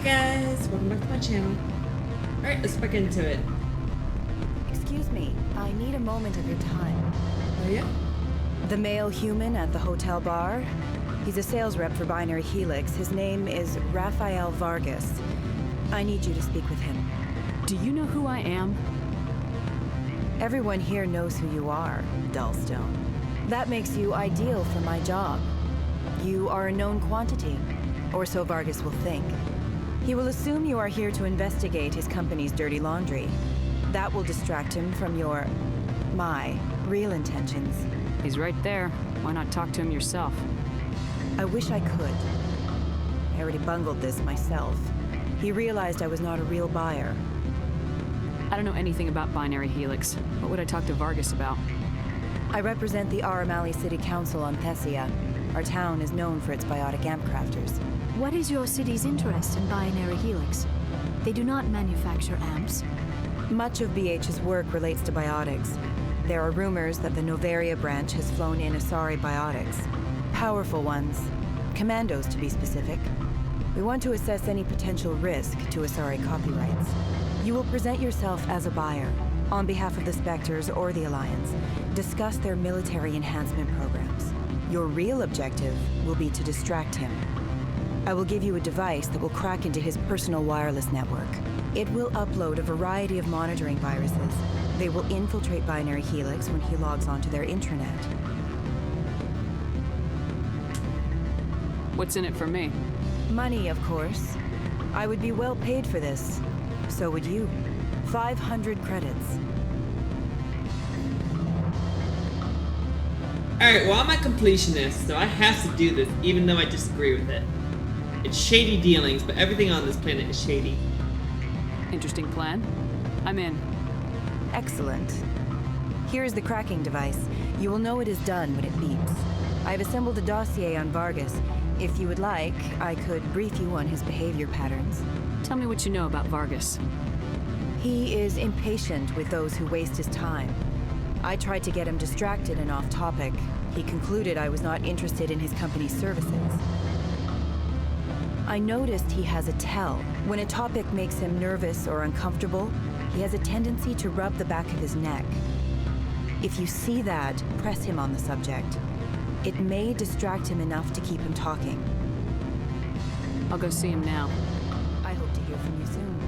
guys, welcome back to my channel. Alright, let's back into it. Excuse me, I need a moment of your time. Oh yeah? The male human at the hotel bar? He's a sales rep for Binary Helix. His name is Rafael Vargas. I need you to speak with him. Do you know who I am? Everyone here knows who you are, Dullstone. That makes you ideal for my job. You are a known quantity, or so Vargas will think. He will assume you are here to investigate his company's dirty laundry. That will distract him from my real intentions. He's right there. Why not talk to him yourself? I wish I could. I already bungled this myself. He realized I was not a real buyer. I don't know anything about Binary Helix. What would I talk to Vargas about? I represent the Aramali City Council on Thessia. Our town is known for its biotic amp crafters. What is your city's interest in Binary Helix? They do not manufacture amps. Much of BH's work relates to biotics. There are rumors that the Novaria branch has flown in Asari biotics. Powerful ones. Commandos, to be specific. We want to assess any potential risk to Asari copyrights. You will present yourself as a buyer, on behalf of the Spectres or the Alliance. Discuss their military enhancement programs. Your real objective will be to distract him. I will give you a device that will crack into his personal wireless network. It will upload a variety of monitoring viruses. They will infiltrate Binary Helix when he logs onto their intranet. What's in it for me? Money, of course. I would be well paid for this. So would you. 500 credits. Alright, well I'm a completionist, so I have to do this, even though I disagree with it. It's shady dealings, but everything on this planet is shady. Interesting plan. I'm in. Excellent. Here is the cracking device. You will know it is done when it beeps. I've assembled a dossier on Vargas. If you would like, I could brief you on his behavior patterns. Tell me what you know about Vargas. He is impatient with those who waste his time. I tried to get him distracted and off topic. He concluded I was not interested in his company's services. I noticed he has a tell. When a topic makes him nervous or uncomfortable, he has a tendency to rub the back of his neck. If you see that, press him on the subject. It may distract him enough to keep him talking. I'll go see him now. I hope to hear from you soon.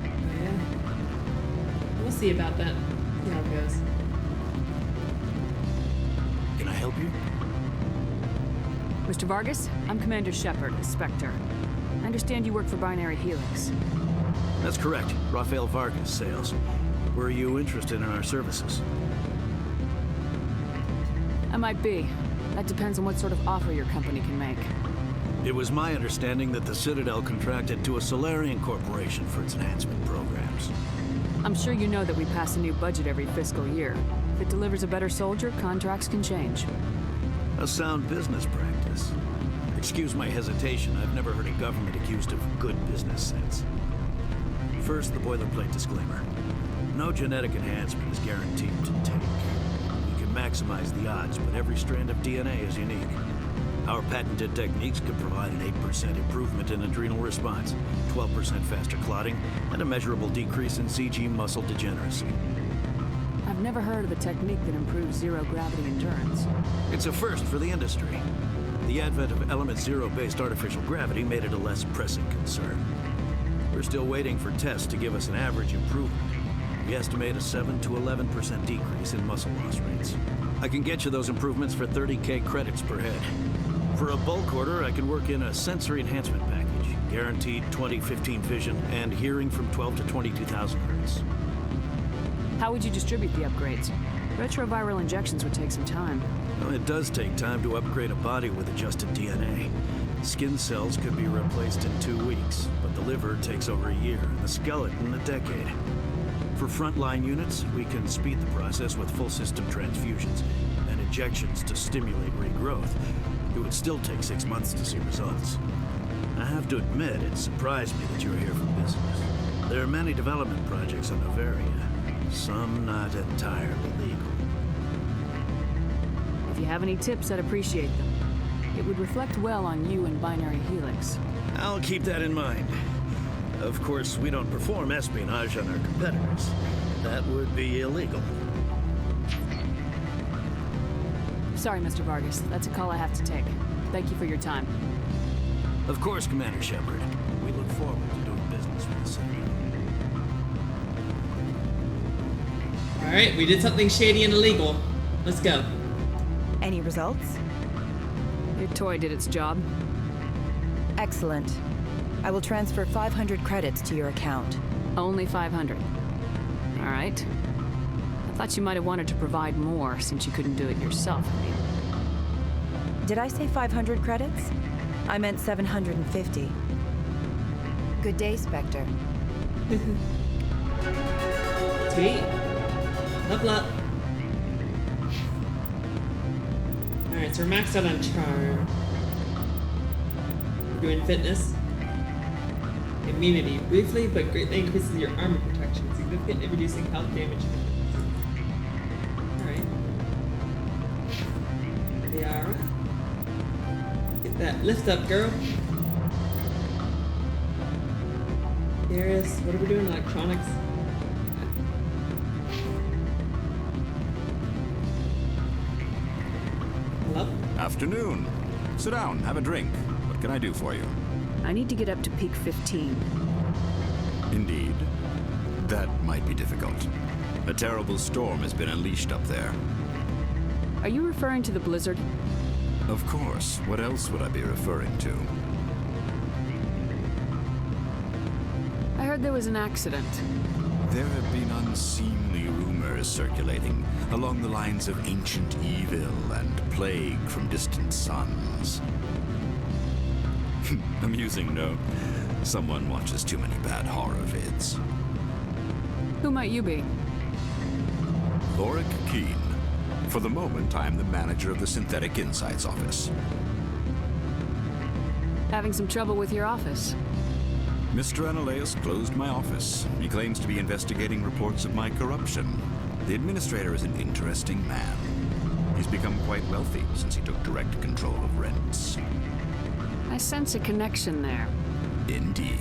Oh yeah? We'll see about that. See how it goes. Can I help you? Mr. Vargas, I'm Commander Shepard, Spectre. I understand you work for Binary Helix. That's correct. Rafael Vargas, sales. Were you interested in our services? I might be. That depends on what sort of offer your company can make. It was my understanding that the Citadel contracted to a Solarian corporation for its enhancement programs. I'm sure you know that we pass a new budget every fiscal year. If it delivers a better soldier, contracts can change. A sound business practice. Excuse my hesitation, I've never heard a government accused of good business sense. First, the boilerplate disclaimer. No genetic enhancement is guaranteed to take. We can maximize the odds, but every strand of DNA is unique. Our patented techniques could provide an 8% improvement in adrenal response, 12% faster clotting, and a measurable decrease in CG muscle degeneracy. I've never heard of a technique that improves zero-gravity endurance. It's a first for the industry. The advent of Element Zero-based artificial gravity made it a less pressing concern. We're still waiting for tests to give us an average improvement. We estimate a 7 to 11% decrease in muscle loss rates. I can get you those improvements for 30K credits per head. For a bulk order, I can work in a sensory enhancement package, guaranteed 20/15 vision, and hearing from 12 to 22,000 hertz. How would you distribute the upgrades? Retroviral injections would take some time. Well, it does take time to upgrade a body with adjusted DNA. Skin cells could be replaced in 2 weeks, but the liver takes over a year, and the skeleton a decade. For frontline units, we can speed the process with full system transfusions and injections to stimulate regrowth. It would still take 6 months to see results. I have to admit, it surprised me that you were here for business. There are many development projects on Novaria, some not entirely legal. If you have any tips, I'd appreciate them. It would reflect well on you and Binary Helix. I'll keep that in mind. Of course, we don't perform espionage on our competitors. That would be illegal. Sorry, Mr. Vargas. That's a call I have to take. Thank you for your time. Of course, Commander Shepard. We look forward to doing business with the city. Alright, we did something shady and illegal. Let's go. Any results? Your toy did its job. Excellent. I will transfer 500 credits to your account. Only 500. All right. I thought you might have wanted to provide more since you couldn't do it yourself. I mean, Did I say 500 credits? I meant 750. Good day, Spectre. Sweet. Level up. Alright, so we're maxed out on charm. We're doing fitness. Immunity. Briefly but greatly increases your armor protection, significantly reducing health damage. Alright. Liara. Get that lift up, girl. Darius, what are we doing? Electronics? Hello? Afternoon. Sit down, have a drink. What can I do for you? I need to get up to peak 15. Indeed. That might be difficult. A terrible storm has been unleashed up there. Are you referring to the blizzard? Of course. What else would I be referring to? I heard there was an accident. There have been unseemly rumors circulating along the lines of ancient evil and plague from distant suns. Amusing, no? Someone watches too many bad horror vids. Who might you be? Lorik Keen. For the moment, I am the manager of the Synthetic Insights office. Having some trouble with your office? Mr. Analeus closed my office. He claims to be investigating reports of my corruption. The administrator is an interesting man. He's become quite wealthy since he took direct control of rents. I sense a connection there. Indeed.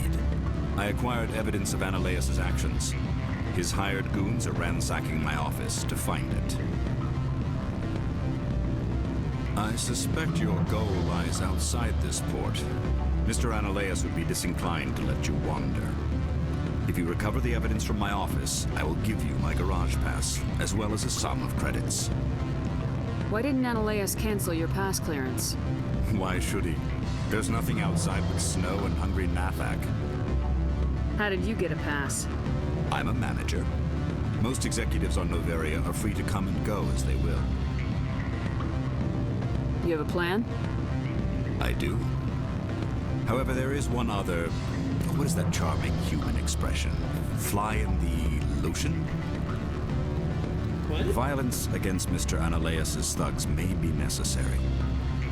I acquired evidence of Analeus' actions. His hired goons are ransacking my office to find it. I suspect your goal lies outside this port. Mr. Analeus would be disinclined to let you wander. If you recover the evidence from my office, I will give you my garage pass, as well as a sum of credits. Why didn't Analeus cancel your pass clearance? Why should he? There's nothing outside but snow and hungry Nathak. How did you get a pass? I'm a manager. Most executives on Noveria are free to come and go as they will. You have a plan? I do. However, there is one other... What is that charming human expression? Fly in the lotion? What? Violence against Mr. Analeus' thugs may be necessary.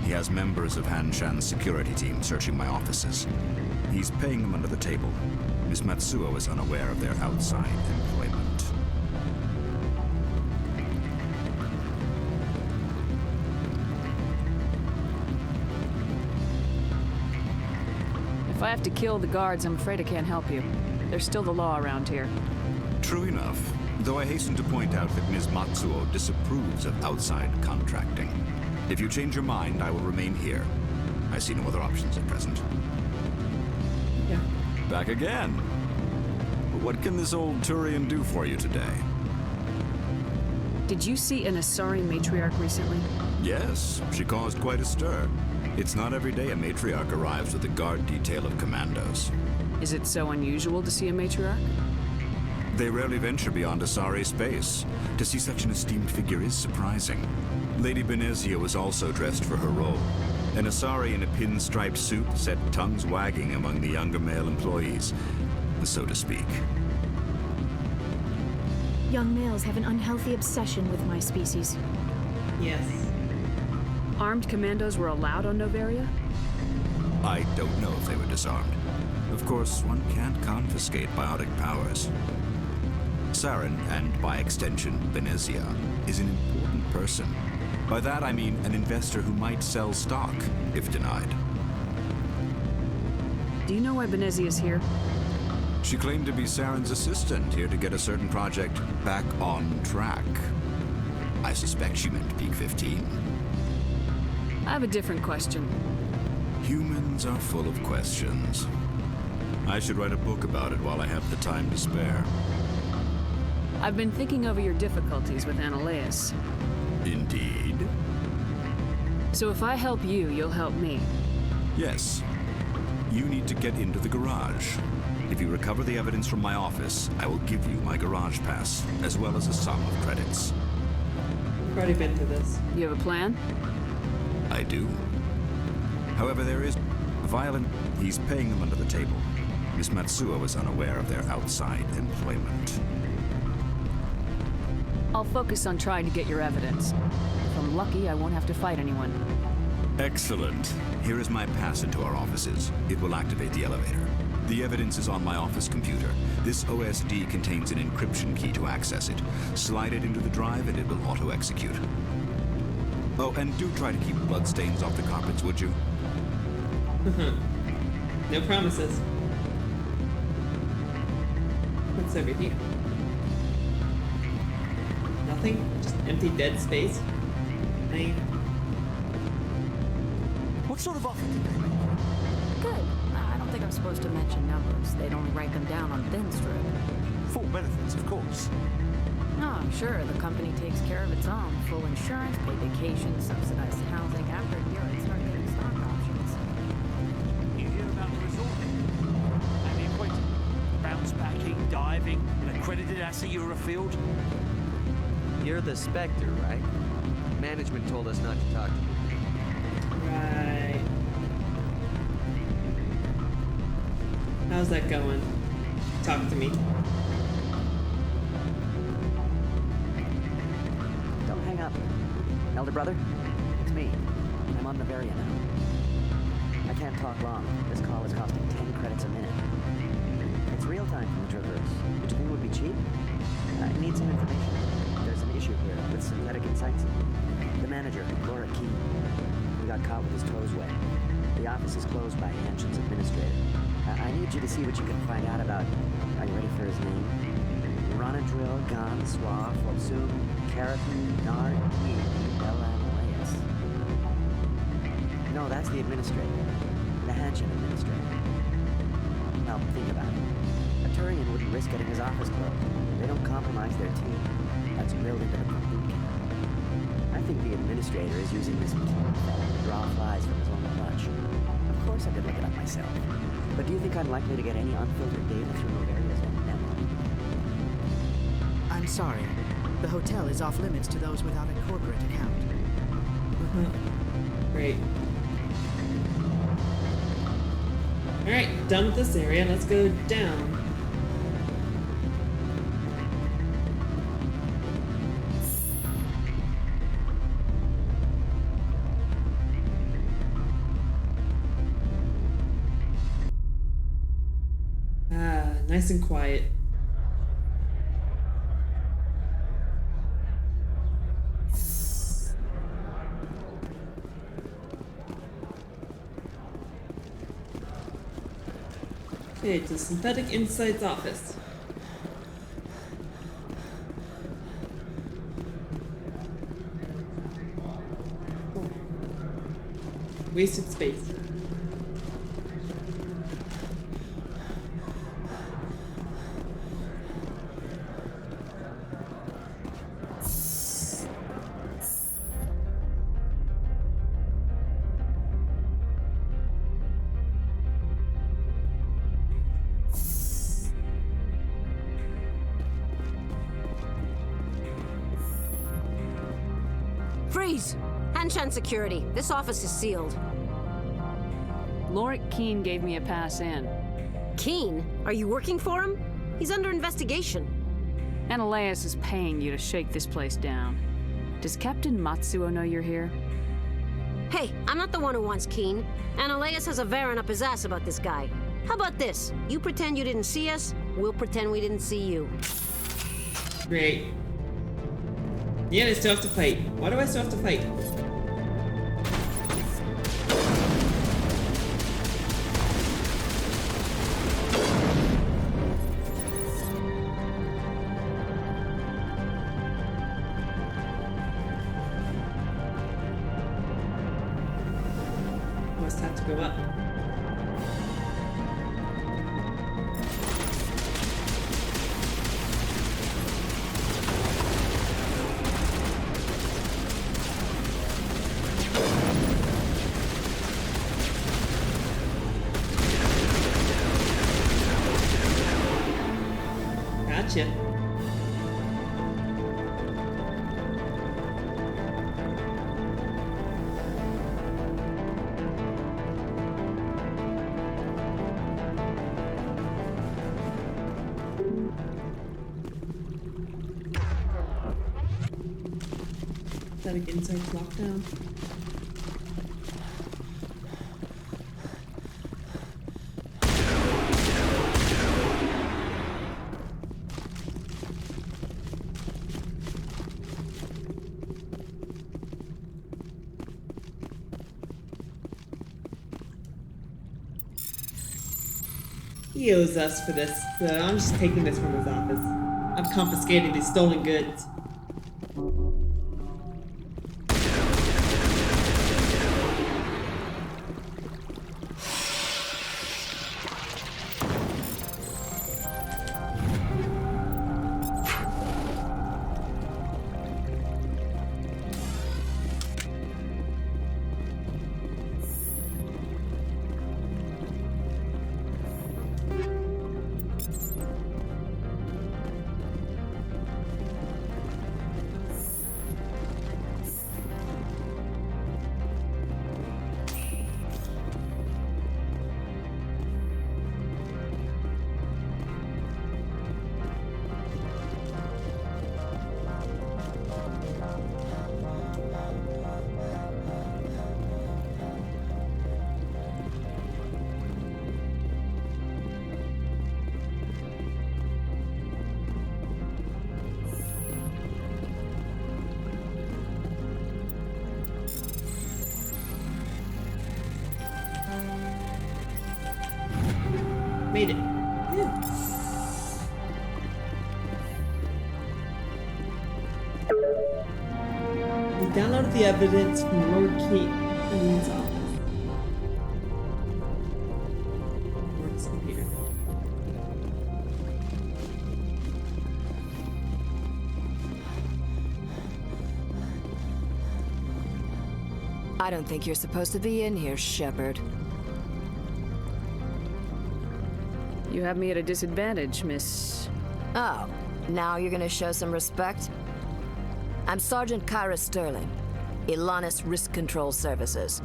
He has members of Han Shan's security team searching my offices. He's paying them under the table. Miss Matsuo is unaware of their outside employment. If I have to kill the guards, I'm afraid I can't help you. There's still the law around here. True enough, though I hasten to point out that Ms. Matsuo disapproves of outside contracting. If you change your mind, I will remain here. I see no other options at present. Yeah. Back again. What can this old Turian do for you today? Did you see an Asari matriarch recently? Yes, she caused quite a stir. It's not every day a matriarch arrives with a guard detail of commandos. Is it so unusual to see a matriarch? They rarely venture beyond Asari space. To see such an esteemed figure is surprising. Lady Benezia was also dressed for her role. An Asari in a pinstriped suit set tongues wagging among the younger male employees, so to speak. Young males have an unhealthy obsession with my species. Yes. Armed commandos were allowed on Noveria? I don't know if they were disarmed. Of course, one can't confiscate biotic powers. Saren, and by extension, Benezia, is an important person. By that I mean an investor who might sell stock, if denied. Do you know why Benezia is here? She claimed to be Saren's assistant, here to get a certain project back on track. I suspect she meant Peak 15. I have a different question. Humans are full of questions. I should write a book about it while I have the time to spare. I've been thinking over your difficulties with Analeus. Indeed. So if I help you, you'll help me. Yes. You need to get into the garage. If you recover the evidence from my office, I will give you my garage pass, as well as a sum of credits. We've already been through this. You have a plan? I do. However, there is violent. He's paying them under the table. Miss Matsuo is unaware of their outside employment. I'll focus on trying to get your evidence. If I'm lucky, I won't have to fight anyone. Excellent. Here is my pass into our offices. It will activate the elevator. The evidence is on my office computer. This OSD contains an encryption key to access it. Slide it into the drive and it will auto-execute. Oh, and do try to keep bloodstains off the carpets, would you? No promises. What's over here? Nothing? Just empty dead space? What sort of offer did they make? Good. I don't think I'm supposed to mention numbers. They'd only write them down on thin strip. Full benefits, of course. No, I'm sure the company takes care of its own. Full insurance, paid vacation, subsidized housing. After a year, I'd start getting stock options. You hear about the resort? And the equator. Bounce backing, diving, an accredited ASA Eurofield. You're the Spectre, right? Management told us not to talk to you. Right. How's that going? Talk to me. Don't hang up. Elder brother, it's me. I'm on Noveria now. I can't talk long. This call is costing 10 credits a minute. It's real time from the Traverse. Would you think it would be cheap? I need some information. There's an issue here with synthetic insights. The manager, Laura Key, he got caught with his toes wet. The office is closed by Hanshin's administrator. I need you to see what you can find out about. Are you ready for his name? Ronadril Gon Swa Fosum Keratin Nard Yi Belanaleus. No, that's the administrator. The Hanshin administrator. Now, think about it. A Turian wouldn't risk getting his office closed. They don't compromise their team. That's drilled into the boot camp. I think the administrator is using this fellow to draw flies from his own clutch. Of course I could look it up myself. But do you think I'm likely to get any unfiltered data through Noveria's own network? I'm sorry. The hotel is off limits to those without a corporate account. Great. Alright, done with this area. Let's go down. Nice and quiet. Okay, to Synthetic Insights office. Wasted space. Freeze! Hanshan Security. This office is sealed. Lorik Keen gave me a pass in. Keen? Are you working for him? He's under investigation. Analeus is paying you to shake this place down. Does Captain Matsuo know you're here? Hey, I'm not the one who wants Keen. Analeus has a Varen up his ass about this guy. How about this? You pretend you didn't see us, we'll pretend we didn't see you. Great. Yeah, I still have to fight. Why do I still have to fight? go up. Gotcha. Is that an inside lockdown? He owes us for this, so I'm just taking this from his office. I'm confiscating these stolen goods. Made it. We downloaded the evidence from Lord Keaton's office. Lord's computer. I don't think you're supposed to be in here, Shepard. You have me at a disadvantage, Miss... Oh, now you're gonna show some respect? I'm Sergeant Kyra Sterling, Ilanis Risk Control Services.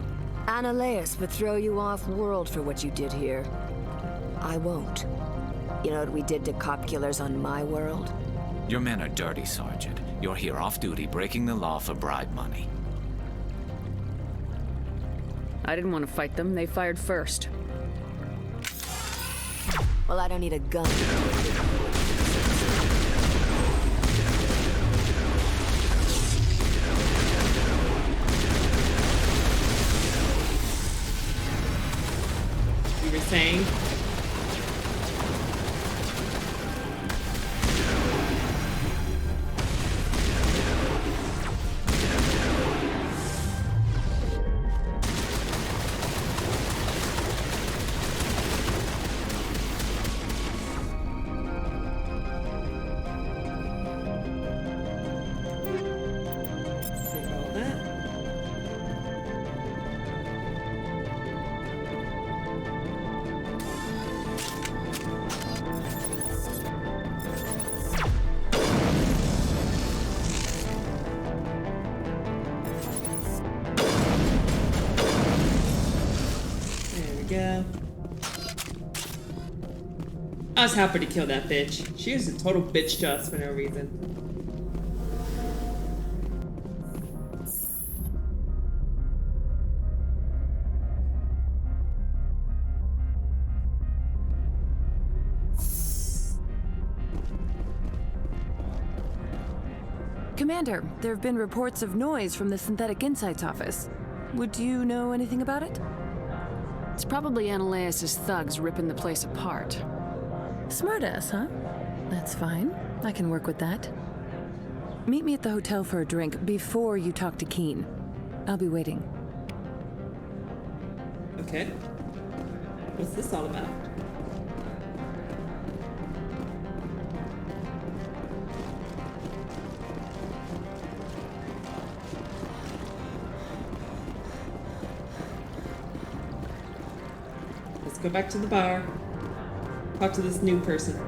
Ananias would throw you off-world for what you did here. I won't. You know what we did to cop killers on my world? Your men are dirty, Sergeant. You're here off-duty, breaking the law for bribe money. I didn't want to fight them. They fired first. Well, I don't need a gun. You were saying? Go. I was happy to kill that bitch. She was a total bitch to us for no reason. Commander, there have been reports of noise from the Synthetic Insights office. Would you know anything about it? It's probably Ananias' thugs ripping the place apart. Smartass, huh? That's fine. I can work with that. Meet me at the hotel for a drink before you talk to Keen. I'll be waiting. Okay. What's this all about? Let's go back to the bar. Talk to this new person.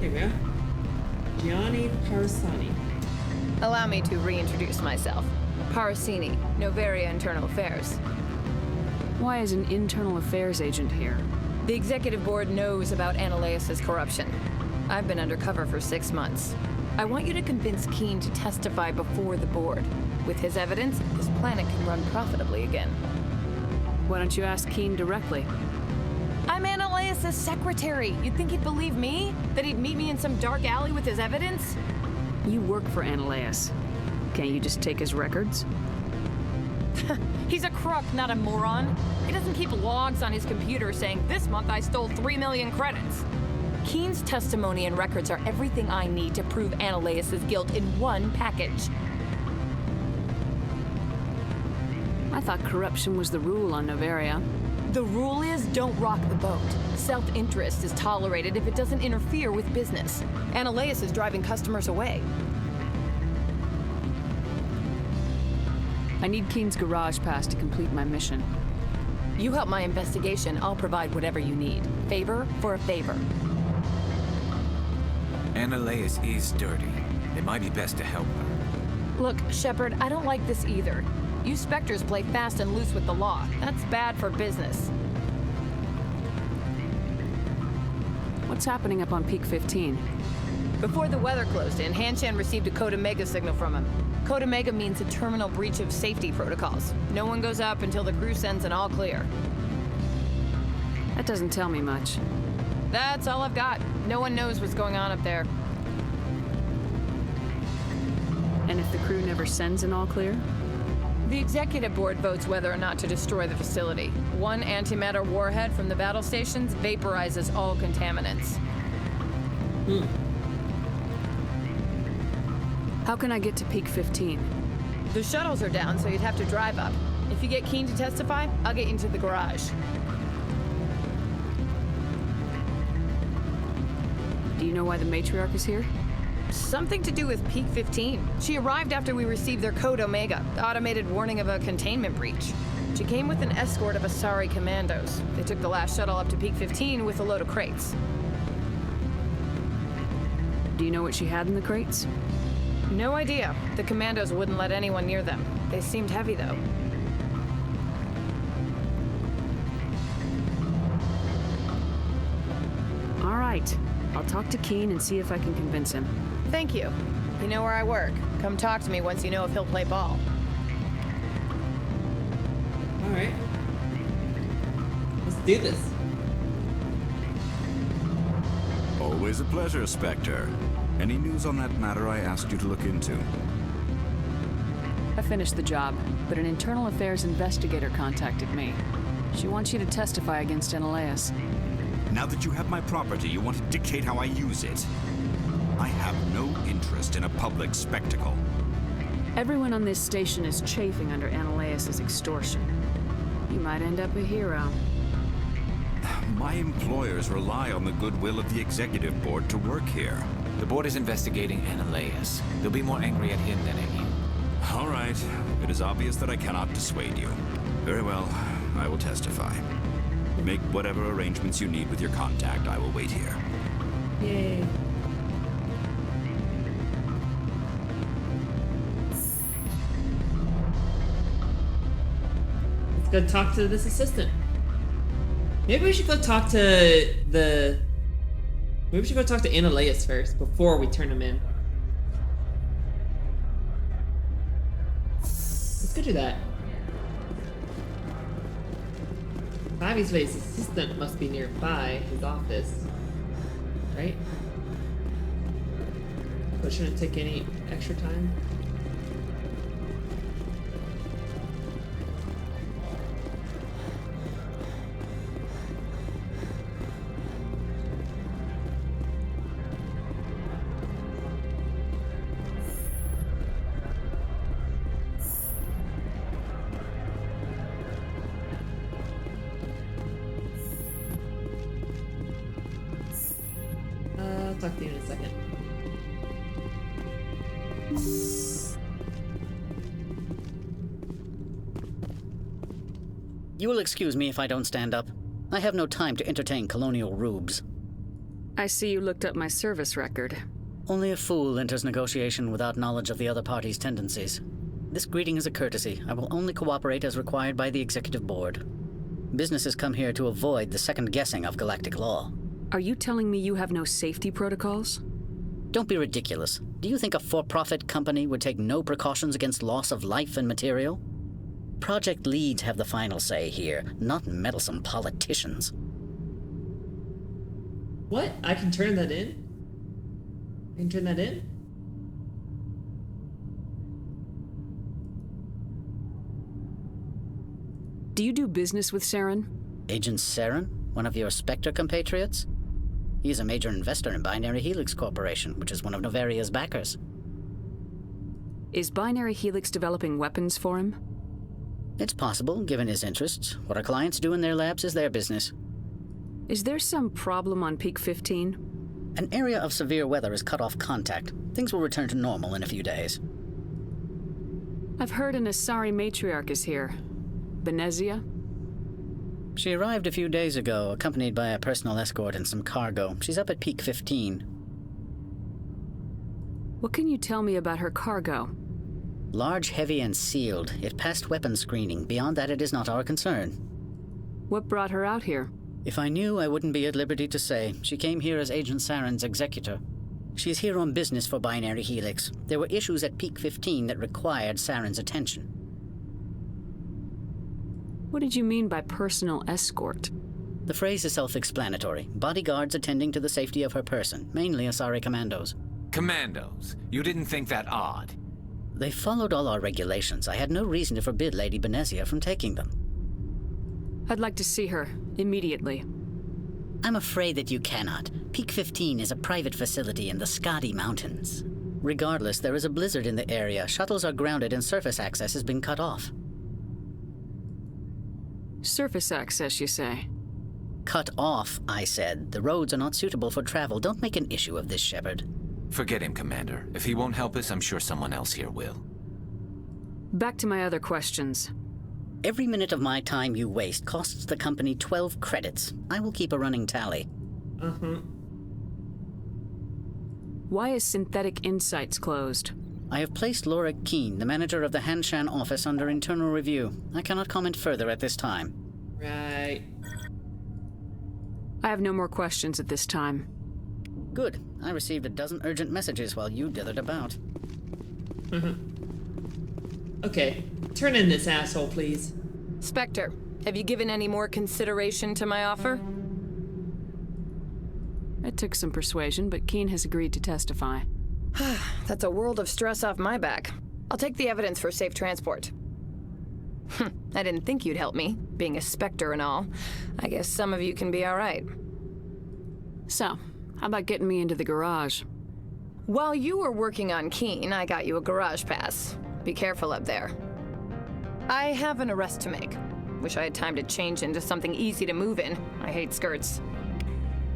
Here we go. Gianni Parasani. Allow me to reintroduce myself. Parasini, Novaria Internal Affairs. Why is an internal affairs agent here? The executive board knows about Ananias' corruption. I've been undercover for 6 months. I want you to convince Keene to testify before the board. With his evidence, this planet can run profitably again. Why don't you ask Keene directly? I'm Ananias' secretary. You'd think he'd believe me? That he'd meet me in some dark alley with his evidence? You work for Ananias. Can't you just take his records? He's a crook, not a moron. He doesn't keep logs on his computer saying, this month I stole 3 million credits. Keene's testimony and records are everything I need to prove Ananias' guilt in one package. I thought corruption was the rule on Novaria. The rule is don't rock the boat. Self-interest is tolerated if it doesn't interfere with business. Ananias is driving customers away. I need Keene's garage pass to complete my mission. You help my investigation, I'll provide whatever you need. Favor for a favor. Ananias is dirty. It might be best to help her. Look, Shepard, I don't like this either. You Spectres play fast and loose with the law. That's bad for business. What's happening up on Peak 15? Before the weather closed in, Hanshan received a Code Omega signal from him. Code Omega means a terminal breach of safety protocols. No one goes up until the crew sends an all clear. That doesn't tell me much. That's all I've got. No one knows what's going on up there. And if the crew never sends an all clear? The executive board votes whether or not to destroy the facility. One antimatter warhead from the battle stations vaporizes all contaminants. How can I get to Peak 15? The shuttles are down, so you'd have to drive up. If you get Keene to testify, I'll get you into the garage. Do you know why the matriarch is here? Something to do with Peak 15. She arrived after we received their Code Omega, automated warning of a containment breach. She came with an escort of Asari commandos. They took the last shuttle up to Peak 15 with a load of crates. Do you know what she had in the crates? No idea. The commandos wouldn't let anyone near them. They seemed heavy, though. All right. I'll talk to Keene and see if I can convince him. Thank you. You know where I work. Come talk to me once you know if he'll play ball. All right. Let's do this. Always a pleasure, Spectre. Any news on that matter I asked you to look into? I finished the job, but an internal affairs investigator contacted me. She wants you to testify against Ananias. Now that you have my property, you want to dictate how I use it. I have no interest in a public spectacle. Everyone on this station is chafing under Ananias' extortion. You might end up a hero. My employers rely on the goodwill of the executive board to work here. The board is investigating Ananias. They'll be more angry at him than at you. All right. It is obvious that I cannot dissuade you. Very well. I will testify. Make whatever arrangements you need with your contact. I will wait here. Yay. Let's go talk to this assistant. Maybe we should go talk to the... Maybe we should go talk to Ananias first, before we turn him in. Let's go do that. Obviously his assistant must be nearby his office. Right? but shouldn't take any extra time. I'll talk to you in a second. You will excuse me if I don't stand up. I have no time to entertain colonial rubes. I see you looked up my service record. Only a fool enters negotiation without knowledge of the other party's tendencies. This greeting is a courtesy. I will only cooperate as required by the Executive Board. Businesses come here to avoid the second guessing of galactic law. Are you telling me you have no safety protocols? Don't be ridiculous. Do you think a for-profit company would take no precautions against loss of life and material? Project leads have the final say here, not meddlesome politicians. What? I can turn that in? I can turn that in? Do you do business with Saren? Agent Saren? One of your Spectre compatriots? He is a major investor in Binary Helix Corporation, which is one of Novaria's backers. Is Binary Helix developing weapons for him? It's possible, given his interests. What our clients do in their labs is their business. Is there some problem on Peak 15? An area of severe weather has cut off contact. Things will return to normal in a few days. I've heard an Asari matriarch is here. Benezia? She arrived a few days ago, accompanied by a personal escort and some cargo. She's up at Peak 15. What can you tell me about her cargo? Large, heavy, and sealed. It passed weapons screening. Beyond that, it is not our concern. What brought her out here? If I knew, I wouldn't be at liberty to say. She came here as Agent Saren's executor. She is here on business for Binary Helix. There were issues at Peak 15 that required Saren's attention. What did you mean by personal escort? The phrase is self-explanatory. Bodyguards attending to the safety of her person, mainly Asari commandos. Commandos? You didn't think that odd? They followed all our regulations. I had no reason to forbid Lady Benezia from taking them. I'd like to see her, immediately. I'm afraid that you cannot. Peak 15 is a private facility in the Skadi Mountains. Regardless, there is a blizzard in the area. Shuttles are grounded and surface access has been cut off. Surface access, you say? Cut off, I said. The roads are not suitable for travel. Don't make an issue of this, Shepard. Forget him, Commander. If he won't help us, I'm sure someone else here will. Back to my other questions. Every minute of my time you waste costs the company 12 credits. I will keep a running tally. Why is Synthetic Insights closed? I have placed Laura Keene, the manager of the Hanshan office, under internal review. I cannot comment further at this time. Right. I have no more questions at this time. Good. I received a dozen urgent messages while you dithered about. Okay. Turn in this asshole, please. Spectre, have you given any more consideration to my offer? It took some persuasion, but Keene has agreed to testify. That's a world of stress off my back. I'll take the evidence for safe transport. I didn't think you'd help me, being a Spectre and all. I guess some of you can be all right. So, how about getting me into the garage? While you were working on Keene, I got you a garage pass. Be careful up there. I have an arrest to make. Wish I had time to change into something easy to move in. I hate skirts.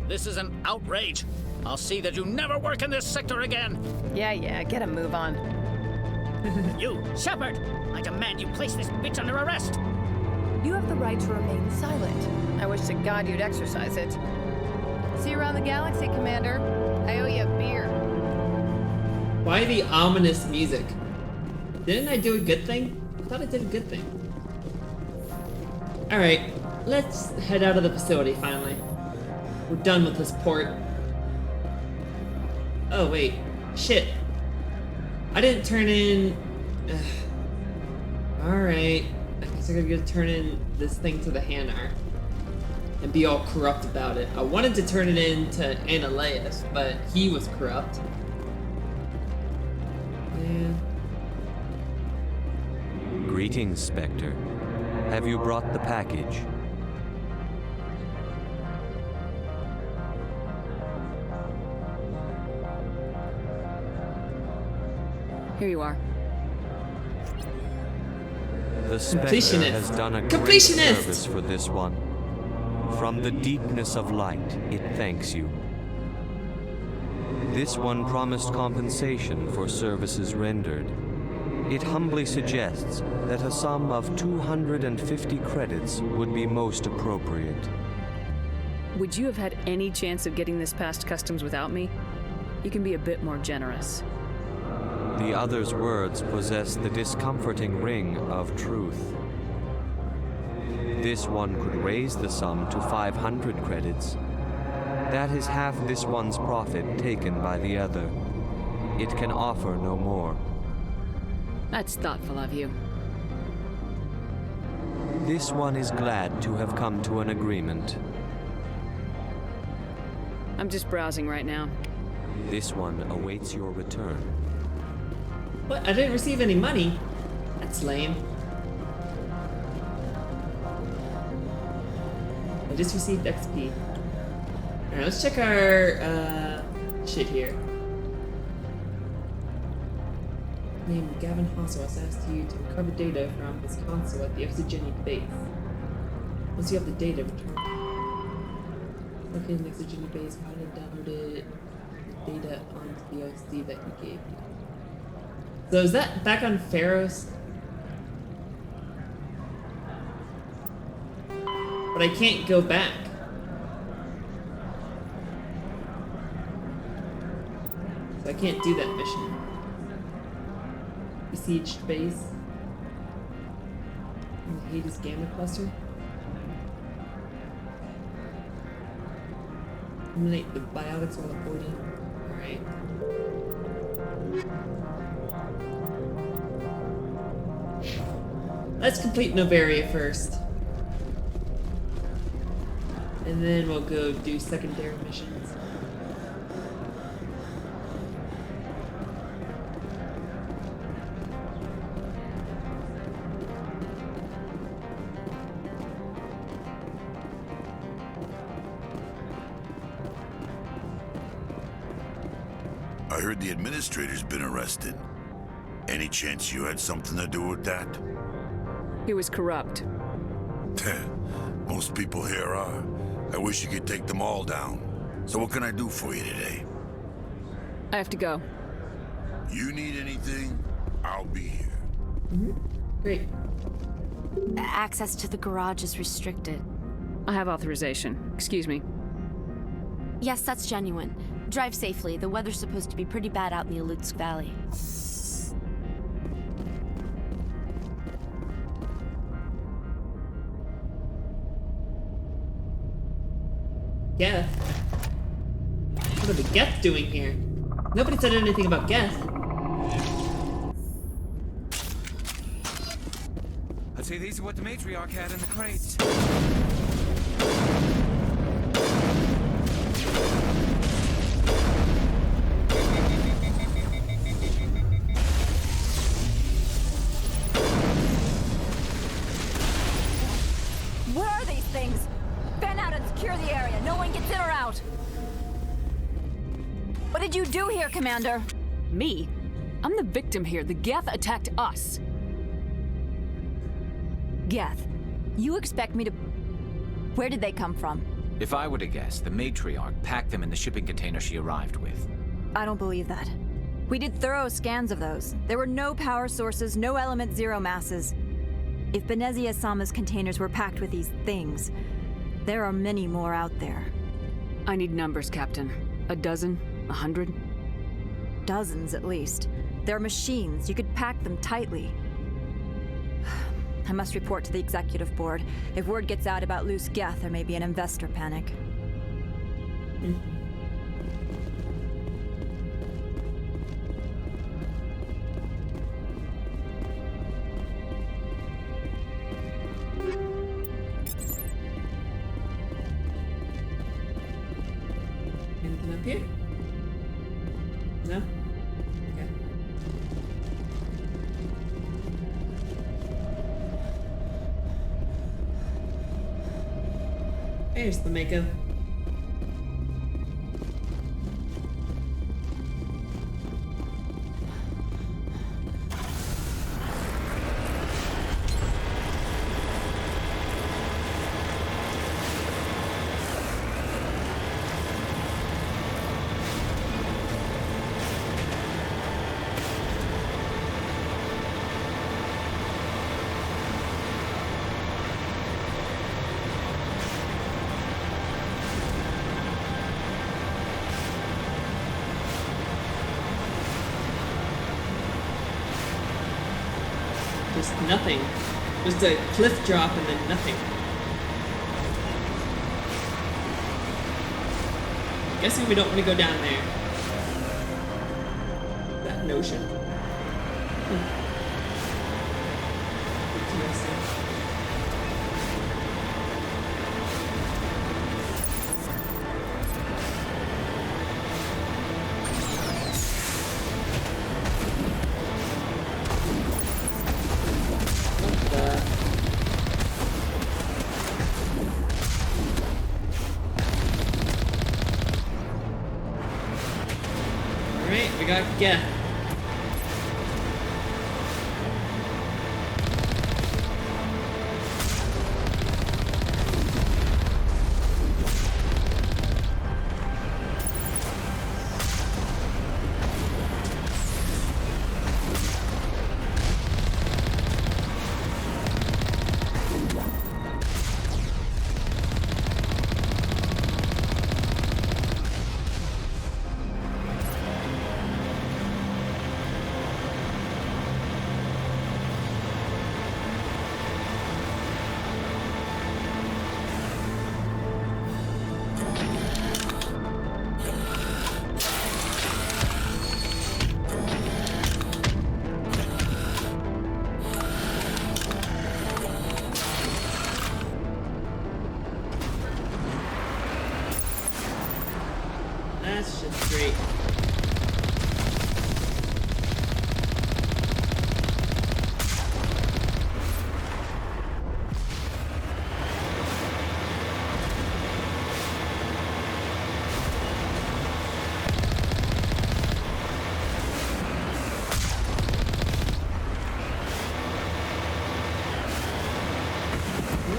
This is an outrage. I'll see that you never work in this sector again. Yeah, get a move on. You, Shepard! I demand you place this bitch under arrest! You have the right to remain silent. I wish to God you'd exercise it. See you around the galaxy, Commander. I owe you a beer. Why the ominous music? Didn't I do a good thing? I thought I did a good thing. Alright, let's head out of the facility finally. We're done with this port. Oh wait, shit. I didn't turn in... Alright, I guess I gotta go turn in this thing to the Hanar. And be all corrupt about it. I wanted to turn it in to Annihilus, but he was corrupt. Greetings, Spectre. Have you brought the package? Here you are. The Spectre Completionist. has done a great Completionist. service for this one. From the deepness of light, it thanks you. This one promised compensation for services rendered. It humbly suggests that a sum of 250 credits would be most appropriate. Would you have had any chance of getting this past customs without me? You can be a bit more generous. The other's words possess the discomforting ring of truth. This one could raise the sum to 500 credits. That is half this one's profit taken by the other. It can offer no more. That's thoughtful of you. This one is glad to have come to an agreement. I'm just browsing right now. This one awaits your return. What? I didn't receive any money. That's lame. I just received XP. Alright, let's check our shit here. Name Gavin Hosso has asked you to recover data from his console at the Exogeny base. Once you have the data, return. Located in the Exogeny base, find and downloaded the data onto the OSD that he gave you. So is that back on Pharaoh's? But I can't go back. So I can't do that mission. Besieged base. In the Hades Gamma Cluster. Eliminate the biotics while avoiding. Alright. Let's complete Novaria first. And then we'll go do secondary missions. I heard the administrator's been arrested. Any chance you had something to do with that? He was corrupt. Most people here are. I wish you could take them all down. So what can I do for you today? I have to go. You need anything, I'll be here. Great. Access to the garage is restricted. I have authorization. Excuse me. Yes, that's genuine. Drive safely. The weather's supposed to be pretty bad out in the Alutsk Valley. Geth? What are the Geth doing here? Nobody said anything about Geth. I'd say these are what the matriarch had in the crates. Where are these things? Fan out and secure the area. No one gets in or out. What did you do here, Commander? Me? I'm the victim here. The Geth attacked us. Geth, you expect me to... Where did they come from? If I were to guess, the matriarch packed them in the shipping container she arrived with. I don't believe that. We did thorough scans of those. There were no power sources, no element zero masses. If Benezia Sama's containers were packed with these things, there are many more out there. I need numbers, Captain. A dozen? 100? Dozens, at least. They're machines. You could pack them tightly. I must report to the executive board. If word gets out about loose Geth, there may be an investor panic. Anything up here? No? Okay. Here's the Mako. Just nothing. Just a cliff drop and then nothing. Guessing we don't want to go down there. That notion. Interesting. We got Geth. That's just great.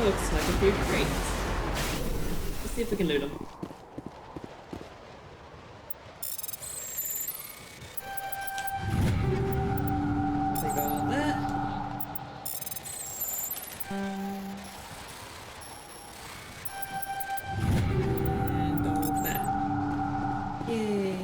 Looks like a few crates. Let's see if we can loot them. Take all that. And all that. Yay.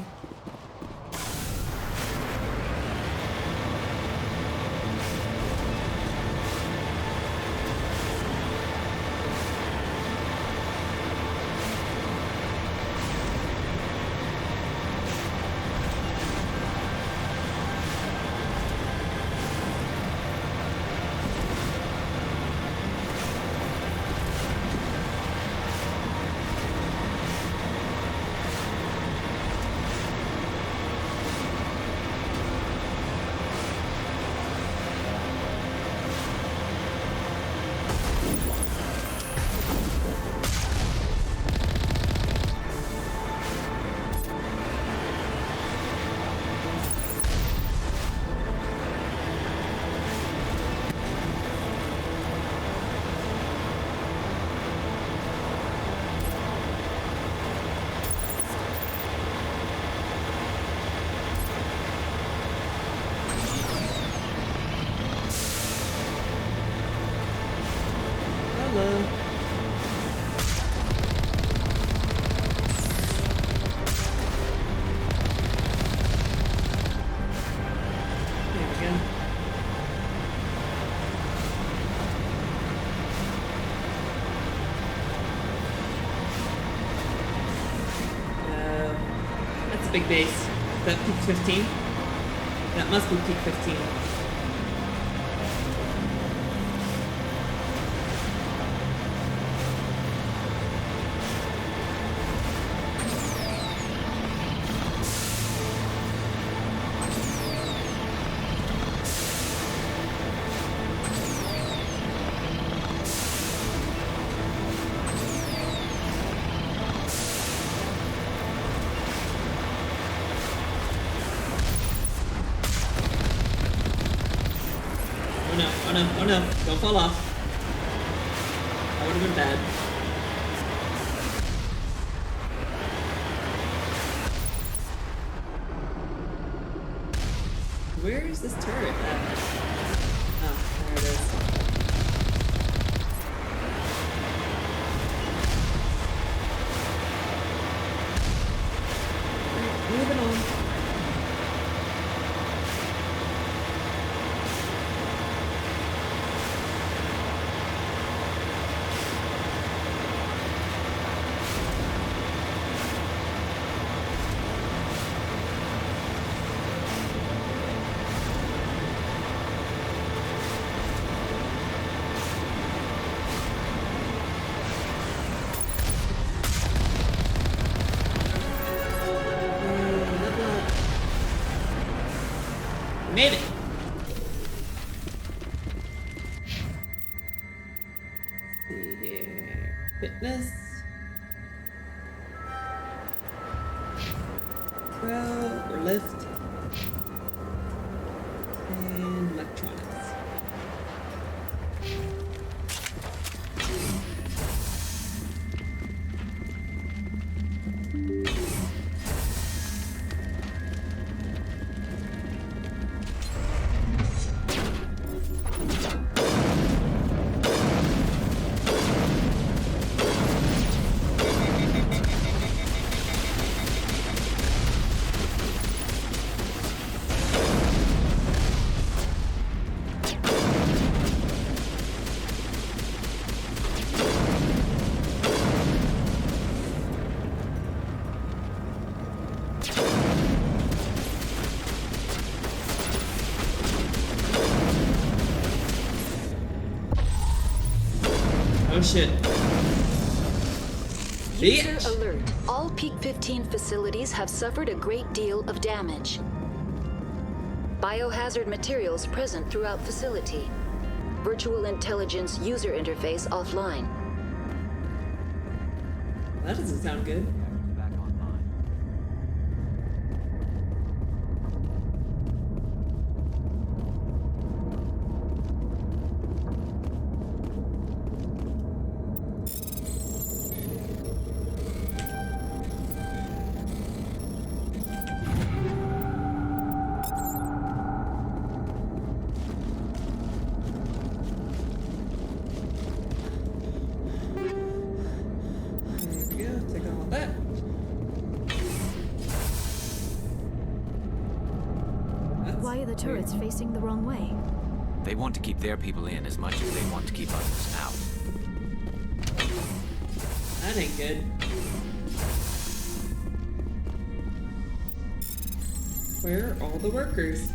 Hello. There we go. That's a big base. Is that peak 15? That must be peak 15. no, oh no, oh no. Don't fall off. That would have been bad. Where is this turret at? Oh, there it is. Right, moving on. Made it. Let's see here. Fitness. 12 or lift. And electronics. Oh shit. User alert. All Peak 15 facilities have suffered a great deal of damage. Biohazard materials present throughout facility. Virtual intelligence user interface offline. That doesn't sound good. Why are the turrets facing the wrong way? They want to keep their people in as much as they want to keep others out. That ain't good. Where are all the workers?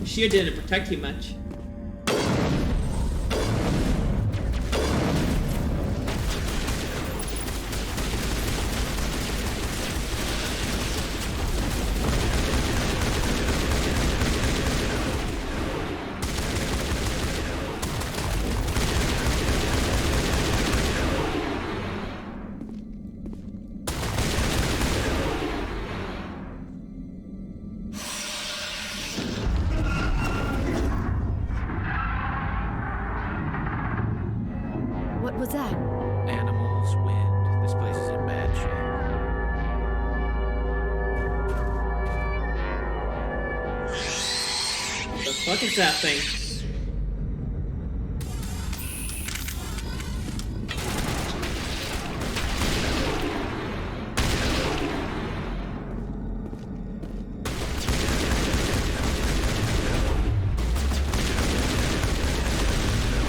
Shield didn't protect you much. What was that? Animals, wind. This place is in bad shape. What the fuck is that thing?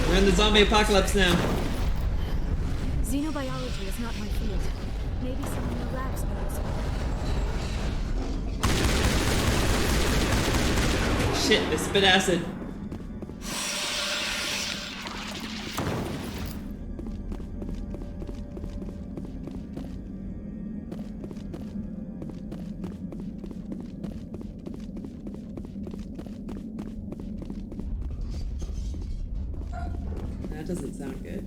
We're in the zombie apocalypse now. Xenobiology is not my field. Maybe someone in the labs knows. Shit, they spit acid. That doesn't sound good.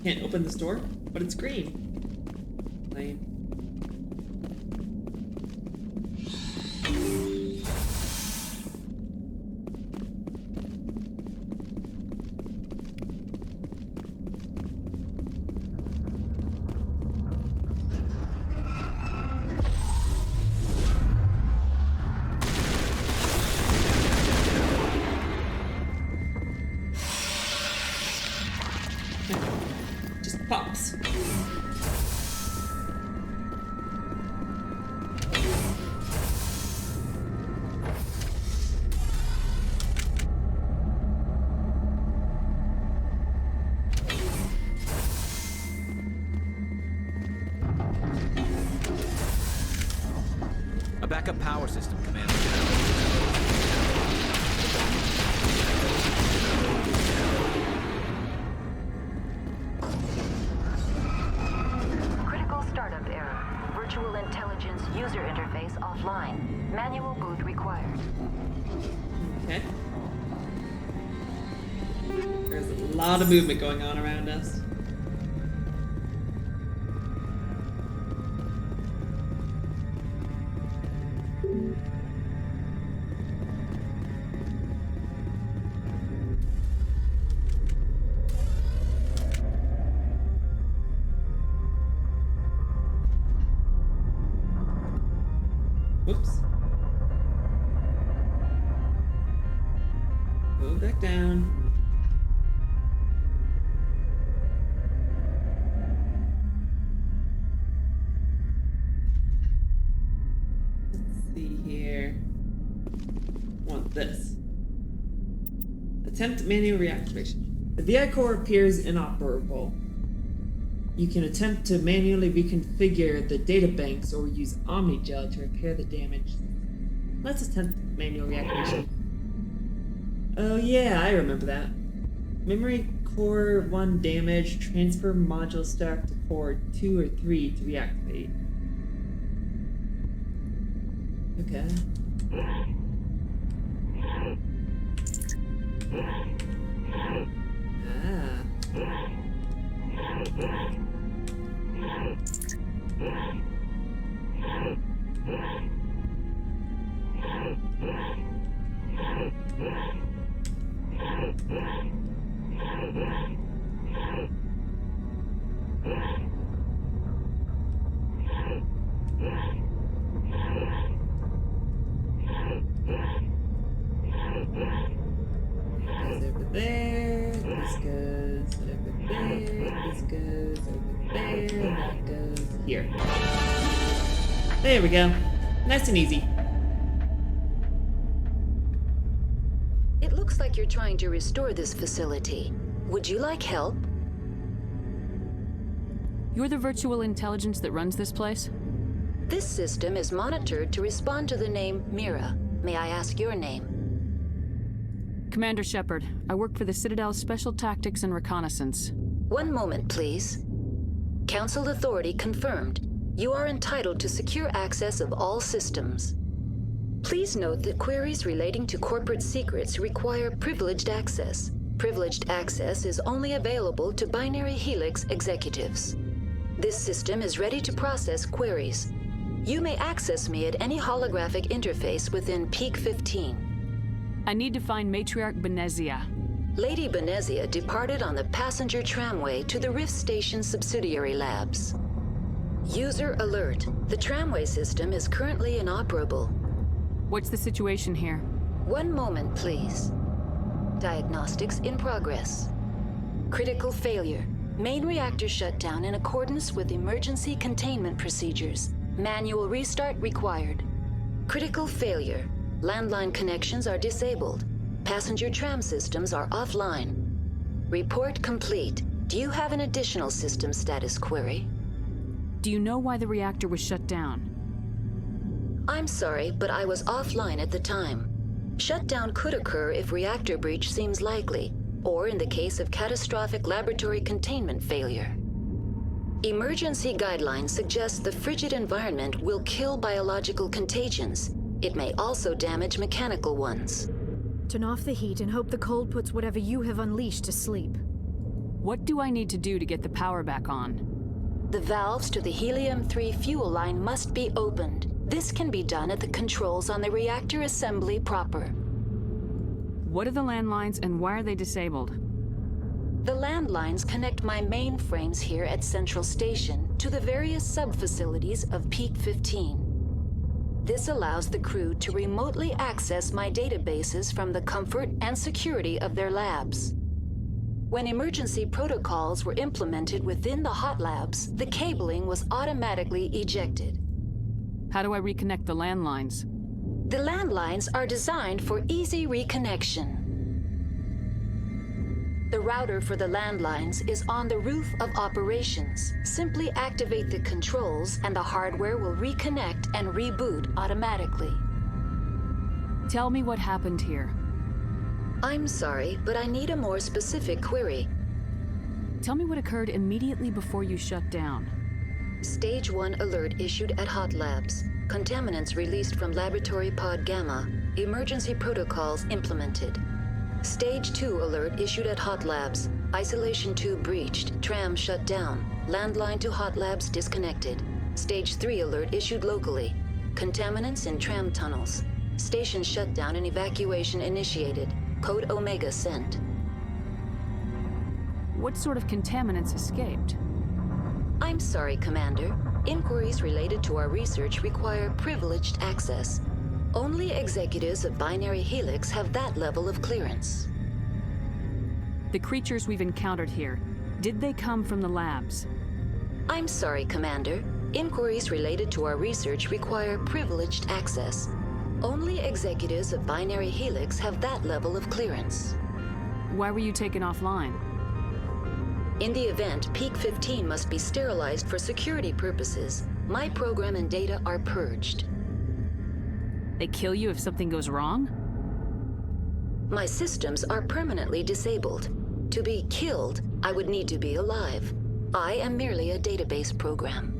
Can't open this door, but it's green. Lame. Just pops. A backup power system, Commander. Critical startup error. Virtual intelligence user interface offline. Manual boot required. Okay. There's a lot of movement going on around us. Whoops. Go back down. Let's see here. Want this. Attempt manual reactivation. The VI core appears inoperable. You can attempt to manually reconfigure the data banks or use Omnigel to repair the damage. Let's attempt manual reactivation. Oh yeah, I remember that. Memory core 1 damage, transfer module stack to core 2 or 3 to reactivate. Okay. Over there, this goes over there, this goes over there, and that goes here. There we go. Nice and easy. It looks like you're trying to restore this facility. Would you like help? You're the virtual intelligence that runs this place? This system is monitored to respond to the name Mira. May I ask your name? Commander Shepard. I work for the Citadel's Special Tactics and Reconnaissance. One moment, please. Council authority confirmed. You are entitled to secure access of all systems. Please note that queries relating to corporate secrets require privileged access. Privileged access is only available to Binary Helix executives. This system is ready to process queries. You may access me at any holographic interface within Peak 15. I need to find Matriarch Benezia. Lady Benezia departed on the passenger tramway to the Rift Station subsidiary labs. User alert. The tramway system is currently inoperable. What's the situation here? One moment, please. Diagnostics in progress. Critical failure. Main reactor shut down in accordance with emergency containment procedures. Manual restart required. Critical failure. Landline connections are disabled. Passenger tram systems are offline. Report complete. Do you have an additional system status query? Do you know why the reactor was shut down? I'm sorry, but I was offline at the time. Shutdown could occur if reactor breach seems likely, or in the case of catastrophic laboratory containment failure. Emergency guidelines suggest the frigid environment will kill biological contagions. It may also damage mechanical ones. Turn off the heat and hope the cold puts whatever you have unleashed to sleep. What do I need to do to get the power back on? The valves to the helium-3 fuel line must be opened. This can be done at the controls on the reactor assembly proper. What are the landlines and why are they disabled? The landlines connect my mainframes here at Central Station to the various sub-facilities of Peak 15. This allows the crew to remotely access my databases from the comfort and security of their labs. When emergency protocols were implemented within the hot labs, the cabling was automatically ejected. How do I reconnect the landlines? The landlines are designed for easy reconnection. The router for the landlines is on the roof of operations. Simply activate the controls and the hardware will reconnect and reboot automatically. Tell me what happened here. I'm sorry, but I need a more specific query. Tell me what occurred immediately before you shut down. Stage 1 alert issued at Hot Labs. Contaminants released from Laboratory Pod Gamma. Emergency protocols implemented. Stage 2 alert issued at Hot Labs. Isolation tube breached. Tram shut down. Landline to Hot Labs disconnected. Stage 3 alert issued locally. Contaminants in tram tunnels. Station shut down and evacuation initiated. Code Omega sent. What sort of contaminants escaped? I'm sorry, Commander. Inquiries related to our research require privileged access. Only executives of Binary Helix have that level of clearance. The creatures we've encountered here, did they come from the labs? I'm sorry, Commander. Inquiries related to our research require privileged access. Only executives of Binary Helix have that level of clearance. Why were you taken offline? In the event, Peak 15 must be sterilized for security purposes. My program and data are purged. They kill you if something goes wrong? My systems are permanently disabled. To be killed, I would need to be alive. I am merely a database program.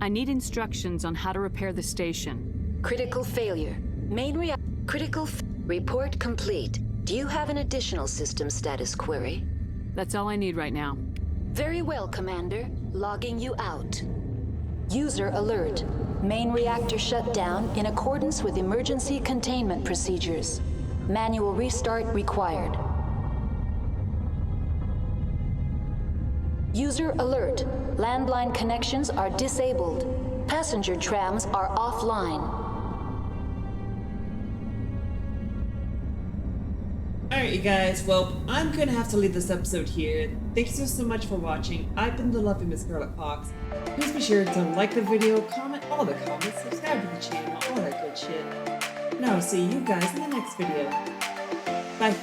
I need instructions on how to repair the station. Critical failure. Report complete. Do you have an additional system status query? That's all I need right now. Very well, Commander. Logging you out. User alert. Main reactor shut down in accordance with emergency containment procedures. Manual restart required. User alert. Landline connections are disabled. Passenger trams are offline. Alright, you guys, well, I'm gonna have to leave this episode here. Thanks so much for watching. I've been the lovely Miss Scarlet Fox. Please be sure to like the video, comment all the comments, subscribe to the channel, all that good shit. And I'll see you guys in the next video. Bye.